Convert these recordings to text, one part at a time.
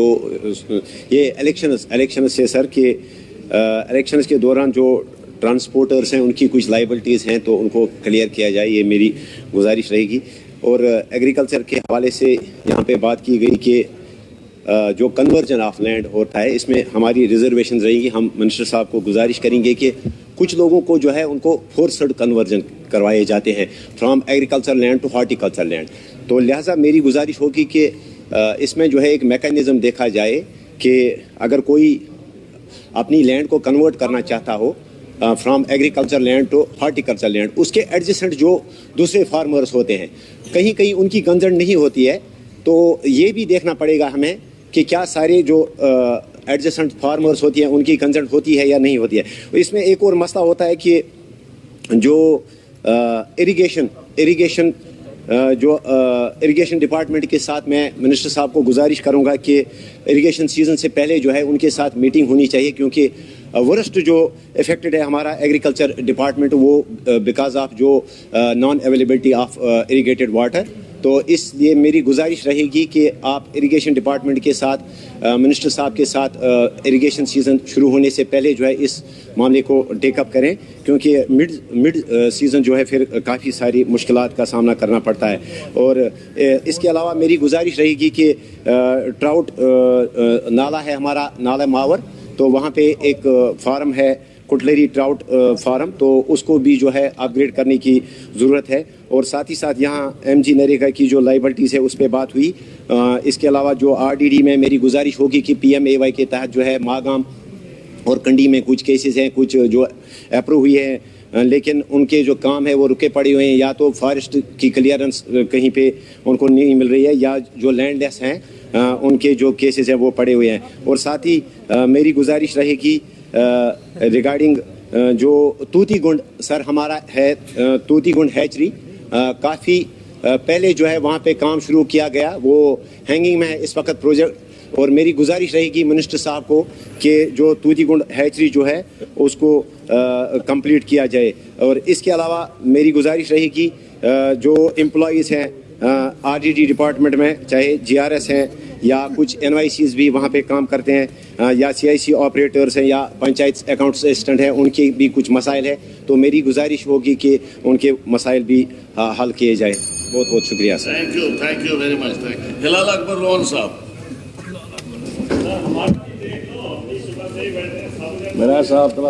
तो ये इलेक्शंस से सर कि इलेक्शंस के दौरान जो ट्रांसपोर्टर्स हैं उनकी कुछ लाइबिलिटीज़ हैं तो उनको क्लियर किया जाए, ये मेरी गुजारिश रहेगी। और एग्रीकल्चर के हवाले से यहाँ पे बात की गई कि जो कन्वर्जन ऑफ लैंड होता है इसमें हमारी रिजर्वेशन रहेगी। हम मिनिस्टर साहब को गुजारिश करेंगे कि कुछ लोगों को जो है उनको फोर्सड कन्वर्जन करवाए जाते हैं from agriculture land to horticulture land. तो लिहाजा मेरी गुजारिश होगी कि इसमें जो है एक मैकेनिज़्म देखा जाए कि अगर कोई अपनी लैंड को कन्वर्ट करना चाहता हो from agriculture land to horticulture land, उसके एडजेसेंट जो दूसरे फार्मर्स होते हैं कहीं कहीं उनकी कंसर्न नहीं होती है, तो ये भी देखना पड़ेगा हमें कि क्या सारे जो एडजेसेंट फार्मर्स होती हैं उनकी कंसर्न होती है या नहीं होती है। इसमें एक और मसला होता है कि जो इरिगेशन डिपार्टमेंट के साथ मैं मिनिस्टर साहब को गुजारिश करूंगा कि इरिगेशन सीज़न से पहले जो है उनके साथ मीटिंग होनी चाहिए, क्योंकि वर्स्ट जो इफेक्टेड है हमारा एग्रीकल्चर डिपार्टमेंट वो बिकॉज ऑफ जो non availability of irrigated water. तो इसलिए मेरी गुजारिश रहेगी कि आप इरिगेशन डिपार्टमेंट के साथ मिनिस्टर साहब के साथ इरिगेशन सीज़न शुरू होने से पहले जो है इस मामले को टेकअप करें, क्योंकि मिड सीज़न जो है फिर काफ़ी सारी मुश्किलात का सामना करना पड़ता है। और इसके अलावा मेरी गुजारिश रहेगी कि ट्राउट नाला है हमारा, नाला मावर, तो वहाँ पे एक फार्म है कुटलेरी ट्राउट फार्म, तो उसको भी जो है अपग्रेड करने की ज़रूरत है। और साथ ही साथ यहाँ MG नरेगा की जो लाइबिलिटीज़ है उस पर बात हुई। इसके अलावा जो RDD में मेरी गुजारिश होगी कि PMAY के तहत जो है मागाम और कंडी में कुछ केसेस हैं, कुछ जो अप्रूव हुई है लेकिन उनके जो काम है वो रुके पड़े हुए हैं, या तो फॉरेस्ट की क्लियरेंस कहीं पे उनको नहीं मिल रही है, या जो लैंडलेस हैं उनके जो केसेस हैं वो पड़े हुए हैं। और साथ ही मेरी गुजारिश रहेगी रिगार्डिंग जो तूतीगुंड सर हमारा है, तूतीगुंड हैचरी काफ़ी पहले जो है वहाँ पे काम शुरू किया गया, वो हैंगिंग में है इस वक्त प्रोजेक्ट। और मेरी गुजारिश रहेगी मिनिस्टर साहब को कि जो तूतीगुंड हैचरी जो है उसको कंप्लीट किया जाए। और इसके अलावा मेरी गुजारिश रहेगी जो एम्प्लॉइज़ हैं RDD डिपार्टमेंट में, चाहे GRS हैं या कुछ NYCs भी वहाँ पे काम करते हैं, या CIC ऑपरेटर्स हैं या पंचायत अकाउंट असिस्टेंट हैं, उनके भी कुछ मसाइल है। तो मेरी गुजारिश होगी कि उनके मसाइल भी हल किए जाए। बहुत बहुत शुक्रिया sir. Thank you very much. Hilal Akbar loan साहब। मेरा साहब सर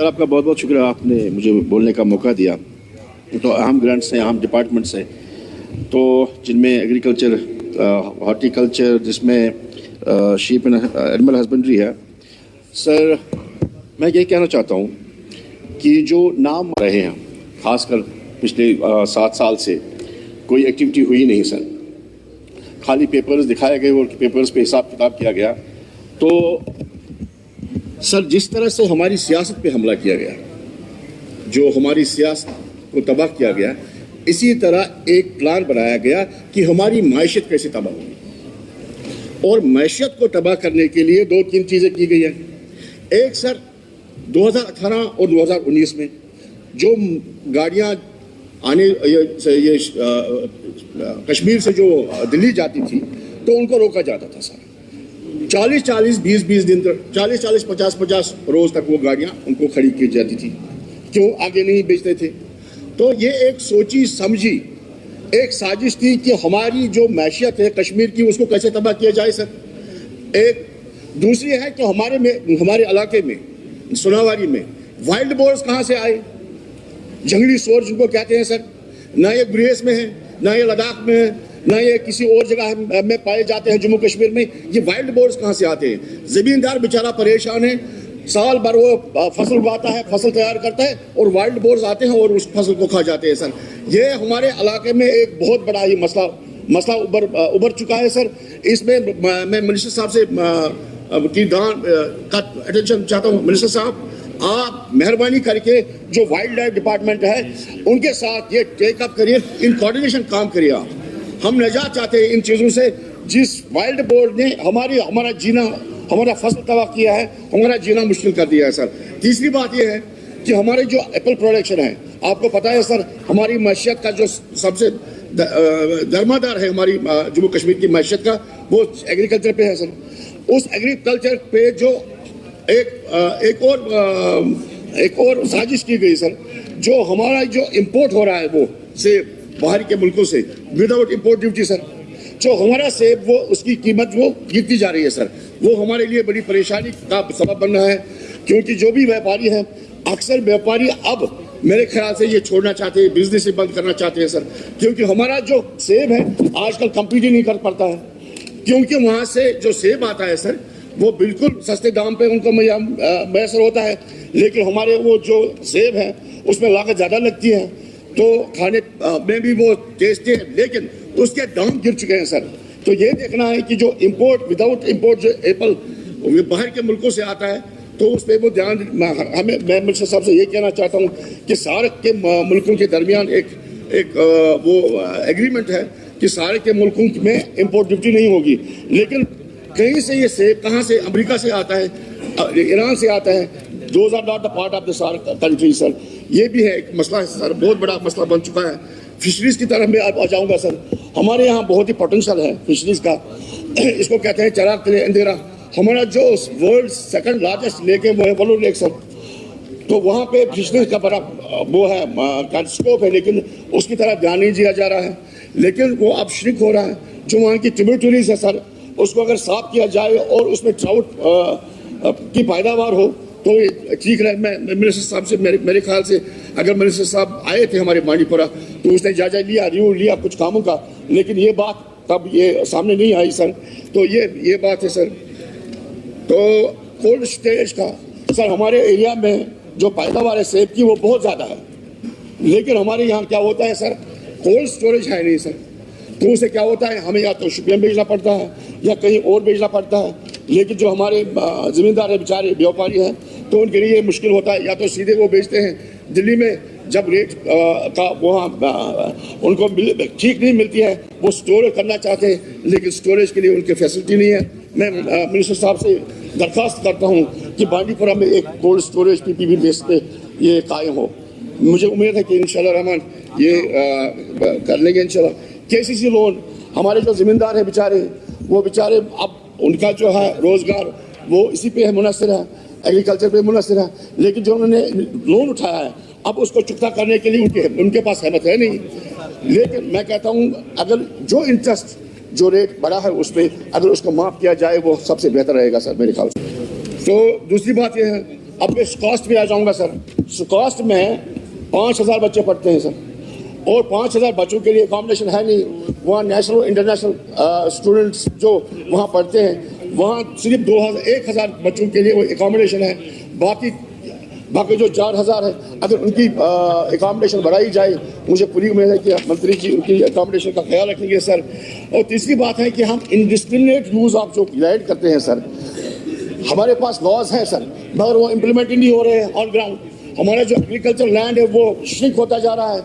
आपका बहुत बहुत शुक्रिया, आपने मुझे बोलने का मौका दिया। तो अहम ग्रांट्स हैं, अहम डिपार्टमेंट्स हैं, तो जिनमें एग्रीकल्चर, हॉर्टिकल्चर, जिसमें शीप एंड एनिमल हस्बेंड्री है। सर मैं ये कहना चाहता हूँ कि जो नाम रहे हैं, खासकर पिछले 7 साल से कोई एक्टिविटी हुई नहीं सर, खाली पेपर्स दिखाए गए और पेपर्स पे हिसाब किताब किया गया। तो सर जिस तरह से हमारी सियासत पे हमला किया गया, जो हमारी सियासत को तबाह किया गया, इसी तरह एक प्लान बनाया गया कि हमारी मैशत कैसे तबाह होगी। और मैशत को तबाह करने के लिए 2-3 चीज़ें की गई हैं। एक सर 2018 और 2019 में जो गाड़ियाँ आने ये कश्मीर से जो दिल्ली जाती थी तो उनको रोका जाता था सर। 40-40, 20-20 दिन तक, 40-40, 50-50 रोज़ तक वो गाड़ियाँ उनको खड़ी की जाती थी। क्यों? आगे नहीं बेचते थे। तो ये एक सोची समझी एक साजिश थी कि हमारी जो मैशियत है कश्मीर की उसको कैसे तबाह किया जाए सर। एक दूसरी है कि हमारे इलाके में सोनावारी में वाइल्ड बोर्स कहाँ से आए, जंगली सोर जिनको कहते हैं सर, ना ये गुरेज में है, ना ये लद्दाख में है, ना ये किसी और जगह में पाए जाते हैं जम्मू कश्मीर में। ये वाइल्ड बोर्स कहाँ से आते हैं? ज़मींदार बेचारा परेशान है, साल भर वो फसल उगाता है, फसल तैयार करता है और वाइल्ड बोर्स आते हैं और उस फसल को खा जाते हैं सर। ये हमारे इलाके में एक बहुत बड़ा ही मसला उभर चुका है सर। इसमें मैं मिनिस्टर साहब से का अटेंशन चाहता हूँ। मिनिस्टर साहब आप मेहरबानी करके जो वाइल्ड लाइफ डिपार्टमेंट है उनके साथ ये टेकअप करिए, इन कोऑर्डिनेशन काम करिए आप। हम निजात चाहते हैं इन चीज़ों से। जिस वाइल्ड बोर्ड ने हमारा जीना, हमारा फसल तबाह किया है, हमारा जीना मुश्किल कर दिया है सर। तीसरी बात यह है कि हमारे जो एप्पल प्रोडक्शन है, आपको पता है सर, हमारी मैशियत का जो सबसे दरमादार है हमारी जम्मू कश्मीर की मैशत का, वो एग्रीकल्चर पे है सर। उस एग्रीकल्चर पे जो एक और साजिश की गई सर, जो हमारा जो इंपोर्ट हो रहा है वो सेब बाहर के मुल्कों से विदाउट इंपोर्ट ड्यूटी सर, जो हमारा सेब वो उसकी कीमत वो गिरती जा रही है सर, वो हमारे लिए बड़ी परेशानी का सबब बन रहा है। क्योंकि जो भी व्यापारी हैं, अक्सर व्यापारी अब मेरे ख्याल से ये छोड़ना चाहते हैं, बिजनेस ही बंद करना चाहते हैं सर। क्योंकि हमारा जो सेब है आजकल कंपीट ही नहीं कर पाता है, क्योंकि वहाँ से जो सेब आता है सर वो बिल्कुल सस्ते दाम पे उनको मैसर होता है, लेकिन हमारे वो जो सेब है उसमें लागत ज़्यादा लगती है, तो खाने में भी वो टेस्टी है, लेकिन उसके दाम गिर चुके हैं सर। तो ये देखना है कि जो इम्पोर्ट विदाउट इम्पोर्ट जो एप्पल बाहर के मुल्कों से आता है, तो उस पर वो ध्यान हमें, मैं मिनिस्टर साहब से ये कहना चाहता हूँ कि सार्क के मुल्कों के दरमियान एक वो एग्रीमेंट है कि सारे के मुल्कों में इम्पोर्ट ड्यूटी नहीं होगी, लेकिन कहीं से ये सेब कहाँ से, अमेरिका से आता है, ईरान से आता है, those are not the part of the SAARC country sir. ये भी है एक मसला है सर, बहुत बड़ा मसला बन चुका है। फिशरीज की तरफ मैं आ जाऊँगा सर, हमारे यहाँ बहुत ही पोटेंशियल है फिशरीज का, इसको कहते हैं चराग तले अंधेरा। हमारा जो वर्ल्ड सेकंड लार्जेस्ट लेक है वो है वलूर लेक सर, तो वहाँ पे फिशरीज का बड़ा वो है स्कोप है, लेकिन उसकी तरफ ध्यान नहीं दिया जा रहा है, लेकिन वो अब श्रिंक हो रहा है। जो वहाँ की ट्रिब्यूटरीज है सर, उसको अगर साफ किया जाए और उसमें ट्राउट की पैदावार हो तो ये ठीक रहे। मैं मिनिस्टर साहब से मेरे ख्याल से अगर मिनिस्टर साहब आए थे हमारे बांडीपुरा तो उसने जायजा लिया, रिव्यू लिया कुछ कामों का, लेकिन ये बात तब ये सामने नहीं आई सर। तो ये बात है सर। तो कोल्ड स्टोरेज का सर, हमारे एरिया में जो पैदावार है सेब की वो बहुत ज़्यादा है, लेकिन हमारे यहाँ क्या होता है सर, कोल्ड स्टोरेज है नहीं सर। तो उससे क्या होता है, हमें या तो शुपियम भेजना पड़ता है या कहीं और भेजना पड़ता है, लेकिन जो हमारे ज़मींदार है बेचारे व्यापारी हैं तो उनके लिए मुश्किल होता है, या तो सीधे वो बेचते हैं दिल्ली में, जब रेट का वहाँ उनको ठीक नहीं मिलती है, वो स्टोर करना चाहते हैं, लेकिन स्टोरेज के लिए उनकी फैसिलिटी नहीं है। मैं मिनिस्टर साहब से दरख्वास्त करता हूँ कि बांडीपुरा में एक कोल्ड स्टोरेज PPP बेस पे ये कायम हो। मुझे उम्मीद है कि इंशाल्लाह रहमान ये कर लेंगे इंशाल्लाह। KCC लोन, हमारे जो ज़मींदार है बेचारे, वो बेचारे अब उनका जो है रोज़गार वो इसी पे है मुनहसर है, एग्रीकल्चर पे मुनहसर है, लेकिन जो उन्होंने लोन उठाया है अब उसको चुकता करने के लिए उनके पास हिम्मत है नहीं। लेकिन मैं कहता हूँ अगर जो इंटरेस्ट जो रेट बढ़ा है उस पर अगर उसको माफ़ किया जाए वो सबसे बेहतर रहेगा सर मेरे ख्याल से। तो दूसरी बात ये है, अब मैं कॉस्ट पे आ जाऊँगा सर। कॉस्ट में 5000 बच्चे पढ़ते हैं सर, और 5000 बच्चों के लिए अकोमोडेशन है नहीं। वहाँ नेशनल इंटरनेशनल स्टूडेंट्स जो वहाँ पढ़ते हैं, वहाँ सिर्फ 1000 बच्चों के लिए वो अकोमोडेशन है। बाकी जो 4000 है, अगर उनकी अकोमोडेशन बढ़ाई जाए, मुझे पूरी उम्मीद है कि मंत्री जी उनकी अकोमोडेशन का ख्याल रखेंगे सर। और तीसरी बात है कि हम इंडिस्क्रिमिनेट यूज़ ऑफ जो लैंड करते हैं सर, हमारे पास लॉज हैं सर, मगर वो इम्प्लीमेंट ही नहीं हो रहे हैं ऑन ग्राउंड। हमारा जो एग्रीकल्चर लैंड है वो श्रिंक होता जा रहा है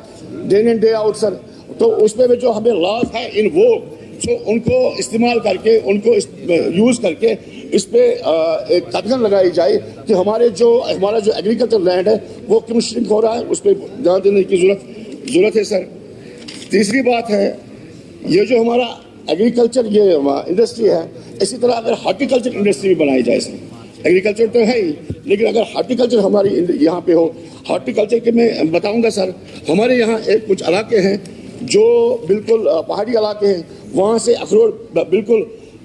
day in day out sir. तो उसमें भी जो हमें लॉज है इन वो तो उनको इस्तेमाल करके, उनको यूज़ करके इस पर एक कदम लगाई जाए कि हमारा जो एग्रीकल्चर लैंड है वो क्यों श्रिंक हो रहा है, उस पर ध्यान देने की ज़रूरत है सर। तीसरी बात है, ये जो हमारा एग्रीकल्चर ये इंडस्ट्री है, इसी तरह अगर हॉर्टिकल्चर इंडस्ट्री भी बनाई जाए सर। एग्रीकल्चर तो है ही, लेकिन अगर हॉर्टिकल्चर हमारी यहाँ पे हो, हॉर्टिकल्चर के मैं बताऊँगा सर, हमारे यहाँ एक कुछ इलाके हैं जो बिल्कुल पहाड़ी इलाके हैं, वहाँ से अखरोट बिल्कुल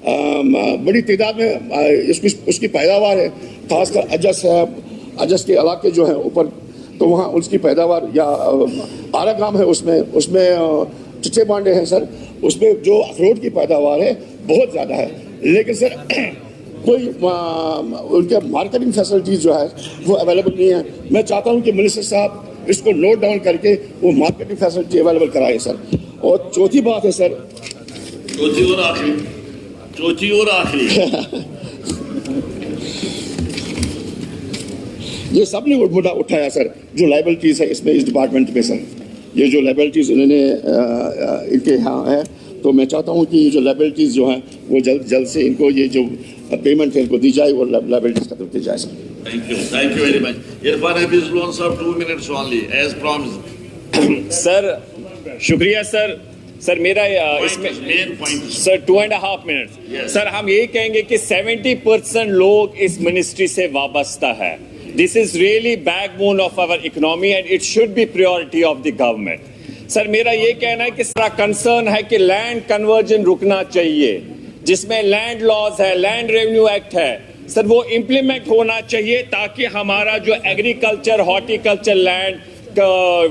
बड़ी तादाद में उसकी पैदावार है, खासकर अजस के इलाके जो हैं ऊपर, तो वहाँ उसकी पैदावार, या आरा गांव है उसमें चिट्टे बांडे हैं सर, उसमें जो अखरोट की पैदावार है बहुत ज़्यादा है, लेकिन सर कोई उनके मार्केटिंग फैसिलिटीज़ जो है वो अवेलेबल नहीं है। मैं चाहता हूँ कि मिनिस्टर साहब इसको नोट डाउन करके वो मार्केटिंग फैसिलिटी अवेलेबल कराए सर। और चौथी बात है सर, चौथी और आखिरी ये सब ने मुद्दा उठाया सर, जो लाइबिलिटीज़ है इसमें इस डिपार्टमेंट में सर, ये जो लाइबिलिटीज़ इन्होंने इनके यहाँ है, तो मैं चाहता हूँ कि ये जो लाइबिलिटीज़ जो हैं वो जल्द से इनको ये जो पेमेंट है इनको दी जाए और लाइबिलिटीज़ खत्म की जाए sir. Thank you very much. Irfan Hafiz loans of 2 minutes only, as promised. Sir शुक्रिया सर। सर मेरा इसमें main point sir 2.5 minute Yes. Sir हम यही कहेंगे कि 70% लोग इस मिनिस्ट्री से वाबस्ता है. This is really backbone of our economy and it should be priority of the government. Sir मेरा ये कहना है कि सारा कंसर्न है कि लैंड कन्वर्जन रुकना चाहिए, जिसमें लैंड लॉज है, लैंड रेवेन्यू एक्ट है, सर वो इंप्लीमेंट होना चाहिए ताकि हमारा जो एग्रीकल्चर हॉर्टिकल्चर लैंड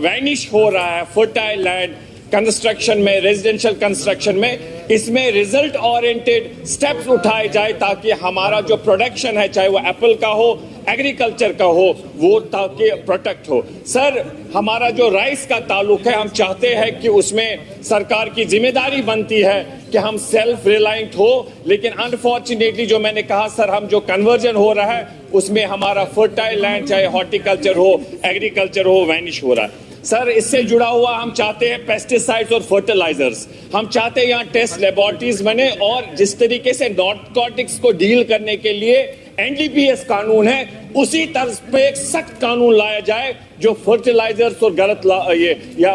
वैनिश हो रहा है, फर्टाइल लैंड कंस्ट्रक्शन में, रेजिडेंशियल कंस्ट्रक्शन में, इसमें रिजल्ट ओरिएंटेड स्टेप्स उठाए जाए ताकि हमारा जो प्रोडक्शन है, चाहे वो एप्पल का हो, एग्रीकल्चर का हो, वो ताकि प्रोटेक्ट हो. सर हमारा जो राइस का ताल्लुक है, हम चाहते हैं कि उसमें सरकार की जिम्मेदारी बनती है कि हम सेल्फ रिलायंट हो, लेकिन अनफॉर्चुनेटली जो मैंने कहा सर, हम जो कन्वर्जन हो रहा है उसमें हमारा फर्टाइल लैंड, चाहे हॉर्टिकल्चर हो, एग्रीकल्चर हो, वैनिश हो रहा है. सर इससे जुड़ा हुआ हम चाहते हैं पेस्टिसाइड्स और फर्टिलाइजर्स, हम चाहते हैं यहाँ टेस्ट लेबोरेटरीज बने, और जिस तरीके से नार्कोटिक्स को डील करने के लिए एनडीपीएस कानून है, उसी तर्ज पे एक सख्त कानून लाया जाए जो फर्टिलाइजर्स और गलत ये या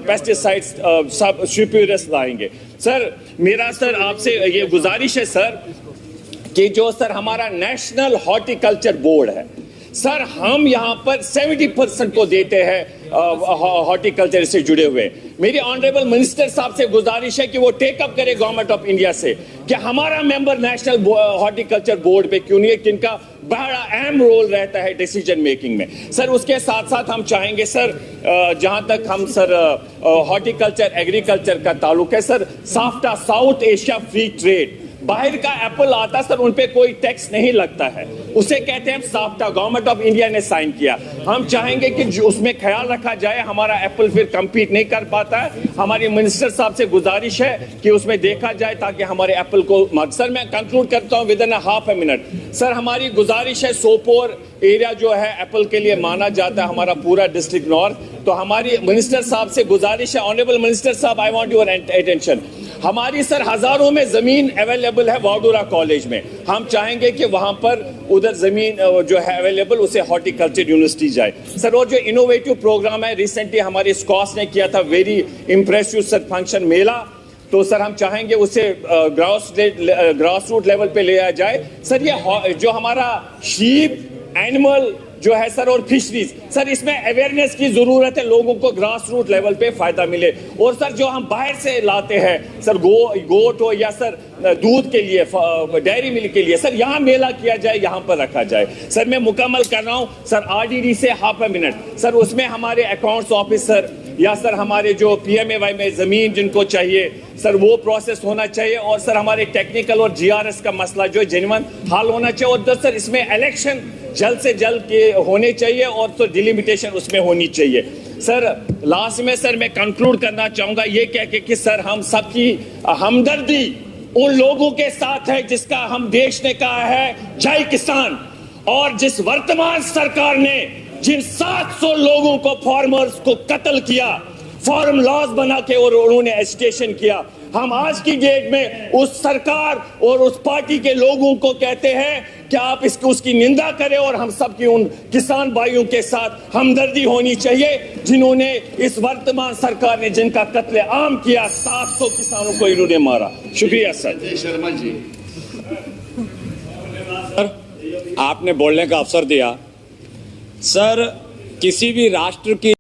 पेस्टिसाइड्स सब सुपीरियस लाएंगे. सर मेरा सर आपसे ये गुजारिश है सर कि जो सर हमारा नेशनल हॉर्टिकल्चर बोर्ड है, सर हम यहाँ पर 70% को देते हैं हॉर्टिकल्चर से जुड़े हुए. मेरी ऑनरेबल मिनिस्टर साहब से गुजारिश है कि वो टेकअप करे गवर्नमेंट ऑफ इंडिया से कि हमारा मेंबर नेशनल हॉर्टिकल्चर बोर्ड पे क्यों नहीं है, जिनका बड़ा अहम रोल रहता है डिसीजन मेकिंग में. सर उसके साथ साथ हम चाहेंगे सर, जहां तक हम सर हॉर्टिकल्चर एग्रीकल्चर का ताल्लुक है, sir SAFTA south Asia free trade, बाहर का एप्पल आता सर उन पे कोई टैक्स नहीं लगता है, उसे कहते हैं साफ्टा, गवर्नमेंट ऑफ इंडिया ने साइन किया. हम चाहेंगे कि उसमें ख्याल रखा जाए, हमारा एप्पल फिर कंपीट नहीं कर पाता है. हमारी मिनिस्टर साहब से गुजारिश है कि उसमें देखा जाए ताकि हमारे एप्पल को. सर मैं कंक्लूड करता हूं with in half a minute. Sir हमारी गुजारिश है, सोपोर एरिया जो है एप्पल के लिए माना जाता है, हमारा पूरा डिस्ट्रिक्ट नॉर्थ, तो हमारी मिनिस्टर साहब से गुजारिश है, ऑनरेबल मिनिस्टर साहब आई वांट योर अटेंशन. हमारी सर हजारों में जमीन अवेलेबल है वाडूरा कॉलेज में, हम चाहेंगे कि वहां पर उधर जमीन जो है अवेलेबल उसे हॉर्टिकल्चर यूनिवर्सिटी जाए. सर और जो इनोवेटिव प्रोग्राम है, रिसेंटली हमारे स्कॉस ने किया था वेरी इंप्रेसिव सर फंक्शन मेला, तो सर हम चाहेंगे उसे ग्रास रूट लेवल पे ले जाए. सर ये जो हमारा शीप एनिमल जो है सर और फिशरीज, सर इसमें अवेयरनेस की जरूरत है, लोगों को ग्रास रूट लेवल पे फायदा मिले. और सर जो हम बाहर से लाते हैं सर गोट हो या सर दूध के लिए, डेयरी मिल्क के लिए, सर यहाँ मेला किया जाए, यहाँ पर रखा जाए. सर मैं मुकम्मल कर रहा हूँ सर, आरडीडी से हाफ ए मिनट. सर उसमें हमारे अकाउंट्स ऑफिसर या सर हमारे जो पीएमएवाई में जमीन जिनको चाहिए सर वो प्रोसेस होना चाहिए, और सर हमारे टेक्निकल और जीआरएस का मसला जो है जेन्युइन हल होना चाहिए, और सर इसमें इलेक्शन जल्द से जल्द के होने चाहिए, और तो डिलिमिटेशन उसमें होनी चाहिए. सर लास्ट में सर मैं कंक्लूड करना चाहूंगा ये कह के कि सर हम सबकी हमदर्दी उन लोगों के साथ है जिसका हम देश ने कहा है जय किसान, और जिस वर्तमान सरकार ने जिन 700 लोगों को, फार्मर्स को कत्ल किया, फार्म लॉज बना के और उन्होंने एजिटेशन किया, हम आज की डेट में उस सरकार और उस पार्टी के लोगों को कहते हैं कि आप उसकी निंदा करें, और हम सब की उन किसान भाइयों के साथ हमदर्दी होनी चाहिए जिन्होंने इस वर्तमान सरकार ने जिनका कत्ले आम किया, 700 किसानों को इन्होंने मारा. शुक्रिया सर. शर्मा जी, आपने बोलने का अवसर दिया. सर किसी भी राष्ट्र की